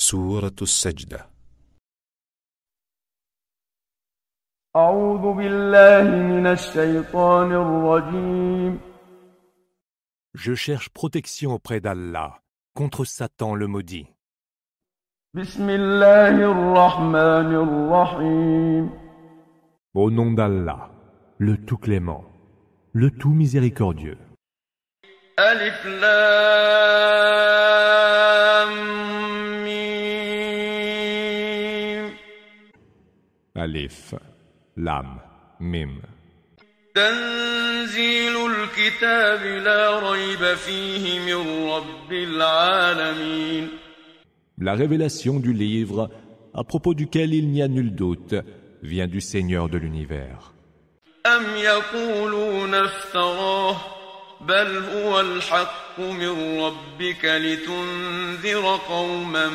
سورة السجدة. أعوذ بالله من الشيطان الرجيم. Je cherche protection auprès d'Allah contre Satan le maudit. بسم الله الرحمن الرحيم. Au nom d'Allah, le tout clément, le tout miséricordieux. ألف لام ميم. Alif, Lam, Mim. تنزيل الكتاب لا ريب فيه من رب العالمين. La révélation du livre, à propos duquel il n'y a nul doute, vient du Seigneur de l'univers. أم يقولون افتراه بل هو الحق من ربك لتنذر قوما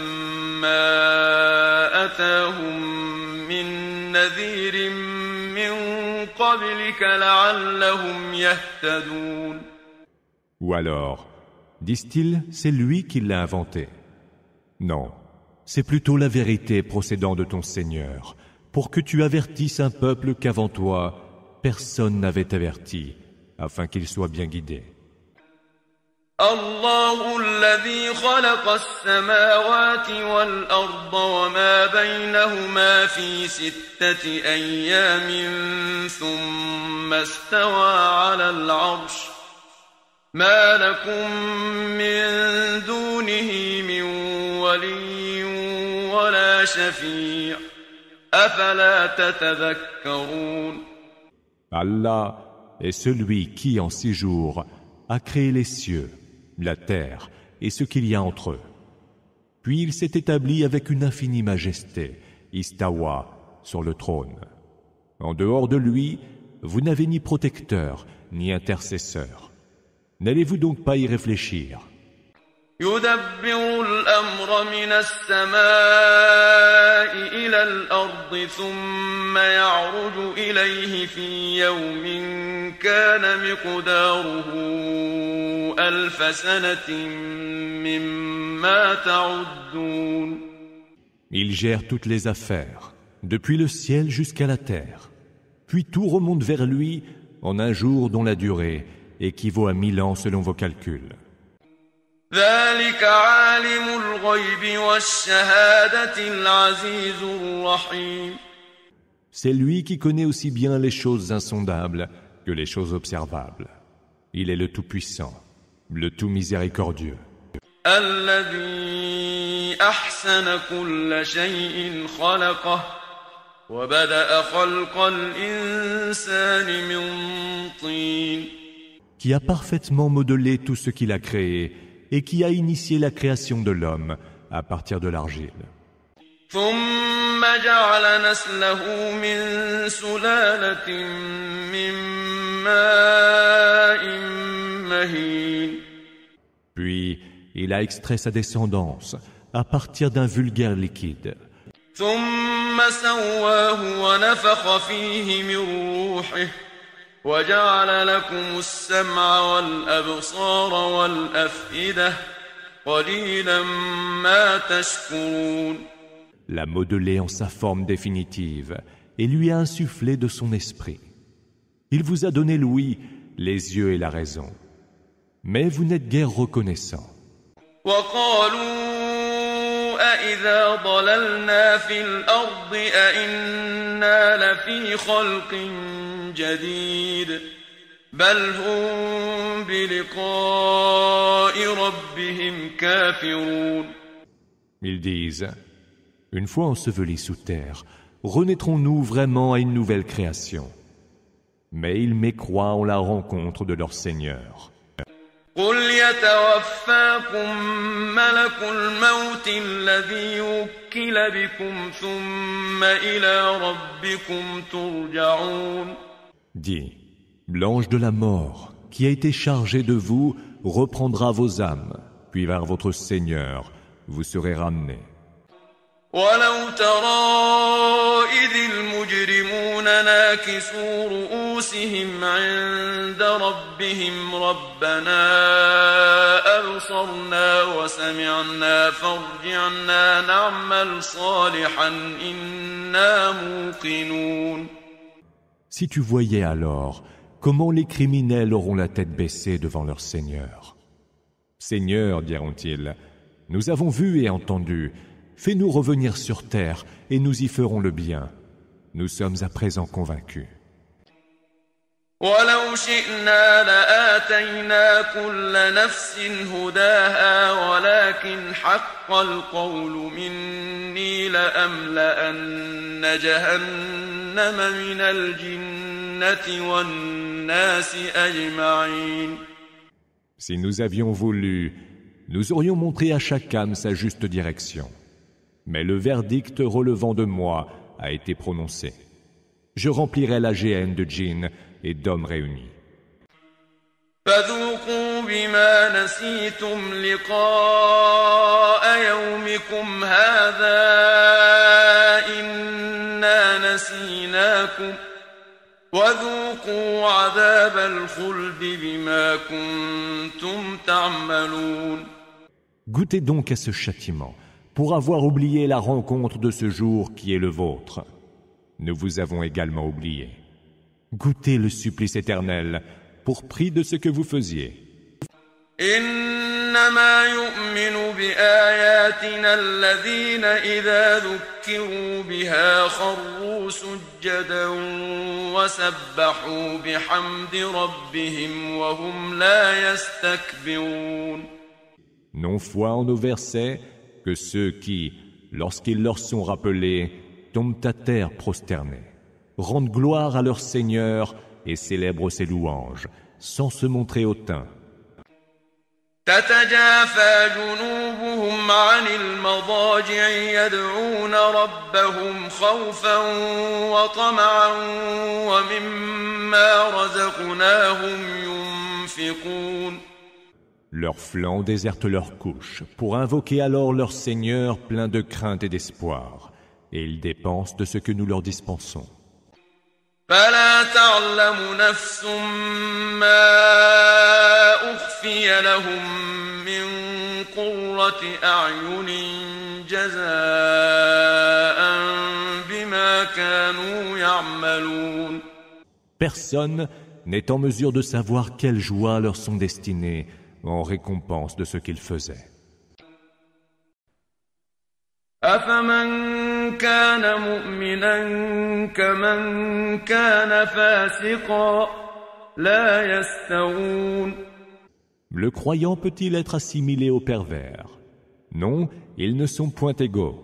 ما أتاهم من نذير من قبلك لعلهم يهتدون. Ou alors, disent-ils, c'est lui qui l'a inventé. Non, c'est plutôt la vérité procédant de ton Seigneur, pour que tu avertisses un peuple qu'avant toi, personne n'avait averti, afin qu'il soit bien guidé. الله الذي خلق السماوات والأرض وما بينهما في 6 أيام ثم استوى على العرش ما لكم من دونه من ولي ولا شفيع أفلا تتذكرون. Allah est celui qui, en 6 jours, a créé les cieux, la terre et ce qu'il y a entre eux. Puis il s'est établi avec une infinie majesté, Istawa, sur le trône. En dehors de lui, vous n'avez ni protecteur, ni intercesseur. N'allez-vous donc pas y réfléchir? يدبر الأمر من السماء إلى الأرض ثم يعرج إليه في يوم كان مقداره 1000 سنة مما تعدون. Il gère toutes les affaires, depuis le ciel jusqu'à la terre. Puis tout remonte vers lui en un jour dont la durée équivaut à 1000 ans selon vos calculs. ذلك عالم الغيب والشهادة العزيز الرحيم. C'est lui qui connaît aussi bien les choses insondables que les choses observables. Il est le Tout-Puissant, le Tout Miséricordieux. الذي أحسن كل شيء خلقه وبدأ خلق الإنسان من طين. Qui a parfaitement modelé tout ce qu'il a créé et qui a initié la création de l'homme à partir de l'argile. ثم جعل نسله من سلالة من ماء مهين. Puis, il a extrait sa descendance à partir d'un vulgaire liquide. ثم سواه ونفخ فيه من روحه وجعل لكم السمع والأبصار والأفئدة قليلا ما تشكرون. L'a modelé en sa forme définitive et lui a insufflé de son esprit. Il vous a donné l'ouïe, les yeux et la raison. Mais vous n'êtes guère reconnaissant. وقالوا أإذا ضللنا في الأرض أإنا لفي خلق جديد بل هم بلقاء ربهم كافرون. Ils disent, une fois ensevelis sous terre, renaîtrons-nous vraiment à une nouvelle création? Mais ils mécroient en la rencontre de leur Seigneur. قل يتوفاكم ملك الموت الذي وكل بكم ثم إلى ربكم ترجعون. Dis, l'ange de la mort, qui a été chargé de vous, reprendra vos âmes, puis vers votre Seigneur, vous serez ramenés. ولو ترى إذ المجرمون ناكسوا رؤوسهم عند ربهم ربنا أبصرنا وسمعنا فارجعنا نعمل صالحا إنا موقنون. Si tu voyais alors comment les criminels auront la tête baissée devant leur Seigneur. Seigneur, diront-ils, nous avons vu et entendu, fais-nous revenir sur terre et nous y ferons le bien. Nous sommes à présent convaincus. ولو شئنا لآتينا كل نفس هداها ولكن حق القول مني لأملأن جهنم من الجنة والناس أجمعين. Si nous avions voulu, nous aurions montré à chaque âme sa juste direction. Mais le verdict relevant de moi a été prononcé. Je remplirai la géhenne de djinns et d'hommes réunis. فذوقوا بما نسيتم لقاء يومكم هذا إنا نسيناكم وذوقوا عذاب الخلد بما كنتم تعملون. Goûtez donc à ce châtiment pour avoir oublié la rencontre de ce jour qui est le vôtre. Nous vous avons également oublié. Goûtez le supplice éternel pour prix de ce que vous faisiez. إنما يؤمن بآياتنا الذين إذا ذكروا بها خروا سجدا وسبحوا بحمد ربهم وهم لا يستكبرون. Non foi en nos versets que ceux qui, lorsqu'ils leur sont rappelés, tombent à terre prosternés, rendent gloire à leur Seigneur et célèbrent ses louanges, sans se montrer hautains. تتجافى جنوبهم عن المضاجع يدعون ربهم خوفا وطمعا ومما رزقناهم ينفقون. Leurs flancs désertent leurs couches pour invoquer alors leur Seigneur plein de crainte et d'espoir, et ils dépensent de ce que nous leur dispensons. فلا تعلم نفس ما أخفي لهم من قرة أعين جزاء بما كانوا يعملون. Personne n'est en mesure de savoir quelles joies leur sont destinées en récompense de ce qu'ils faisaient. أفمن كان مؤمنا كمن كان فاسقا لا يستوون. Le croyant peut-il être assimilé au pervers? Non, ils ne sont point égaux.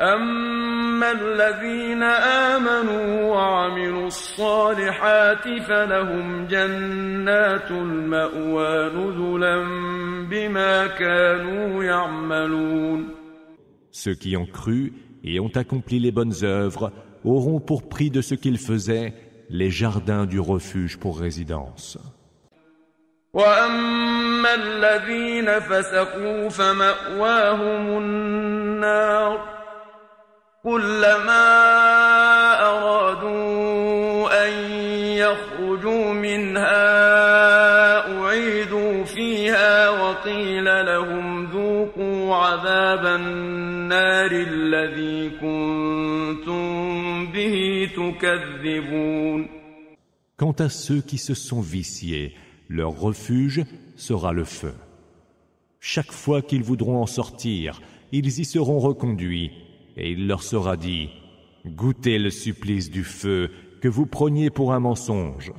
أما الذين آمنوا وعملوا الصالحات فلهم جنات المأوى نزلا بما كانوا يعملون. Ceux qui ont cru et ont accompli les bonnes œuvres auront pour prix de ce qu'ils faisaient les jardins du refuge pour résidence. وأما الذين فسقوا فمأواهم النار كلما أرادوا أن يخرجوا منها أعيدوا فيها وقيل لهم ذوقوا عذاب النار الذي كنتم به تكذبون. Quant à ceux qui se sont viciés, leur refuge sera le feu. Chaque fois qu'ils voudront en sortir, ils y seront reconduits, et il leur sera dit, goûtez le supplice du feu que vous preniez pour un mensonge.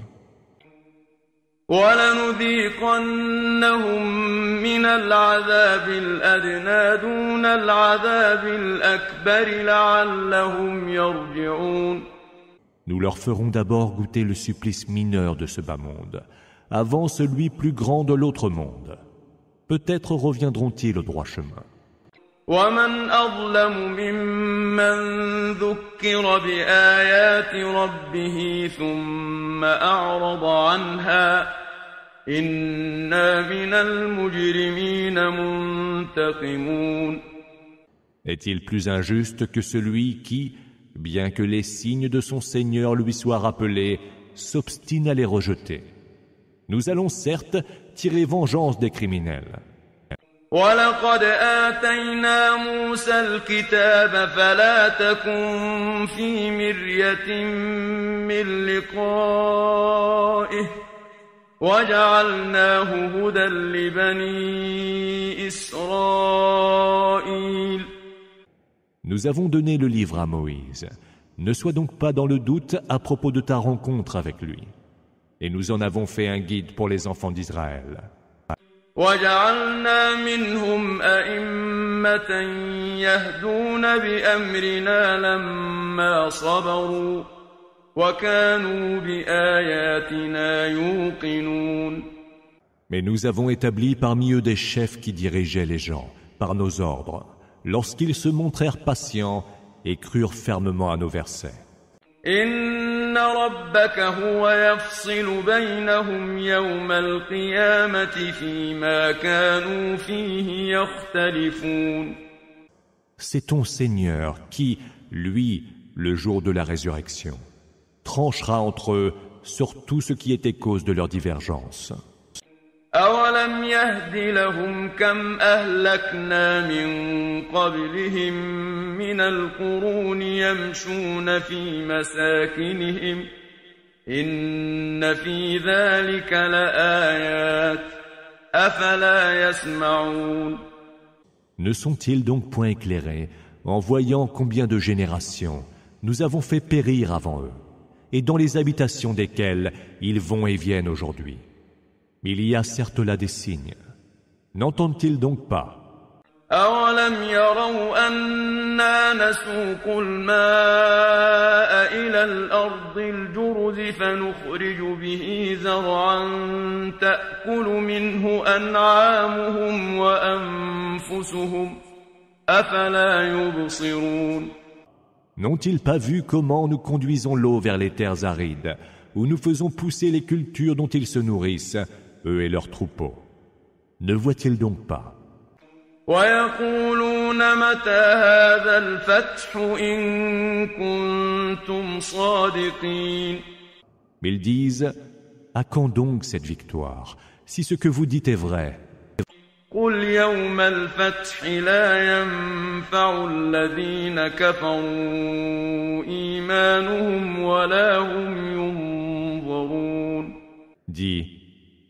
وَلَنُذِيقَنَّهُم مِّنَ الْعَذَابِ الْأَدْنَىٰ دُونَ الْعَذَابِ الْأَكْبَرِ لَعَلَّهُمْ يَرْجِعُونَ. Nous leur ferons d'abord goûter le supplice mineur de ce bas monde, avant celui plus grand de l'autre monde. Peut-être reviendront-ils au droit chemin. وَمَنْ أَظْلَمُ مِمَّنْ ذُكِّرَ بِآيَاتِ رَبِّهِ ثُمَّ أَعْرَضَ عَنْهَا إِنَّا مِنَ الْمُجْرِمِينَ مُنْتَقِمُونَ. Est-il plus injuste que celui qui, bien que les signes de son Seigneur lui soient rappelés, s'obstine à les rejeter? Nous allons certes tirer vengeance des criminels. وَلَقَدْ آتَيْنَا مُوسَى الْكِتَابَ فَلَا تَكُن فِي مِرْيَةٍ مِّن لِّقَائِهِ وَجَعَلْنَاهُ هُدًى لِّبَنِي إِسْرَائِيلَ. Nous avons donné le livre à Moïse. Ne sois donc pas dans le doute à propos de ta rencontre avec lui. Et nous en avons fait un guide pour les enfants d'Israël. وَجَعَلْنَا مِنْهُمْ أَئِمَّةً يَهْدُونَ بِأَمْرِنَا لَمَّا صَبَرُوا وَكَانُوا بِآيَاتِنَا يُوقِنُونَ. Mais nous avons établi parmi eux des chefs qui dirigeaient les gens, par nos ordres, lorsqu'ils se montrèrent patients et crurent fermement à nos versets. إِنَّ رَبَّكَ هُوَ يَفْصِلُ بَيْنَهُمْ يَوْمَ الْقِيَامَةِ فِيمَا كَانُوا فِيهِ يَخْتَلِفُونَ. C'est ton Seigneur qui, lui, le jour de la résurrection, tranchera entre eux sur tout ce qui était cause de leur divergence. أَوَلَمْ يَهْدِ لَهُمْ كَمْ أَهْلَكْنَا مِنْ قَبْلِهِمْ مِنَ الْقُرُونِ يَمْشُونَ فِي مَسَاكِنِهِمْ إِنَّ فِي ذَلِكَ لَآيَاتٍ أَفَلَا يَسْمَعُونَ. Ne sont-ils donc point éclairés en voyant combien de générations nous avons fait périr avant eux, et dans les habitations desquelles ils vont et viennent aujourd'hui? Il y a certes là des signes. N'entendent-ils donc pas? أَوَلَمْ يَرَوْا أَنَّا نَسُوقُ الْمَاءَ إِلَى الْأَرْضِ الْجُرُزِ فَنُخْرِجُ بِهِ زَرْعًا تَأْكُلُ مِنْهُ أَنْعَامُهُمْ وَأَنفُسُهُمْ أَفَلَا يُبْصِرُونَ. N'ont-ils pas vu comment nous conduisons l'eau vers les terres arides, où nous faisons pousser les cultures dont ils se nourrissent, eux et leurs troupeaux? Ne voient-ils donc pas? وَيَقُولُونَ مَتَى هَذَا الْفَتْحُ إِن كُنتُمْ صَادِقِينَ. Ils disent, à quand donc cette victoire, si ce que vous dites est vrai? قُلْ يَوْمَ الْفَتْحِ لَا يَنفَعُ الَّذِينَ كَفَرُوا إِيمَانُهُمْ وَلَا هُمْ يُنظَرُونَ. Dis,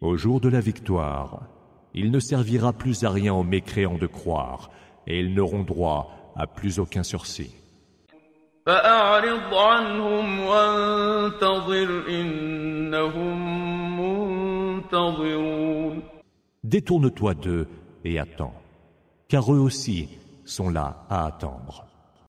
au jour de la victoire, il ne servira plus à rien aux mécréants de croire, et ils n'auront droit à plus aucun sursis. فَأَعْرِضْ عَنْهُمْ وَانتَظِرْ إِنَّهُمْ مُنتَظِرُونَ. Détourne-toi d'eux et attends, car eux aussi sont là à attendre.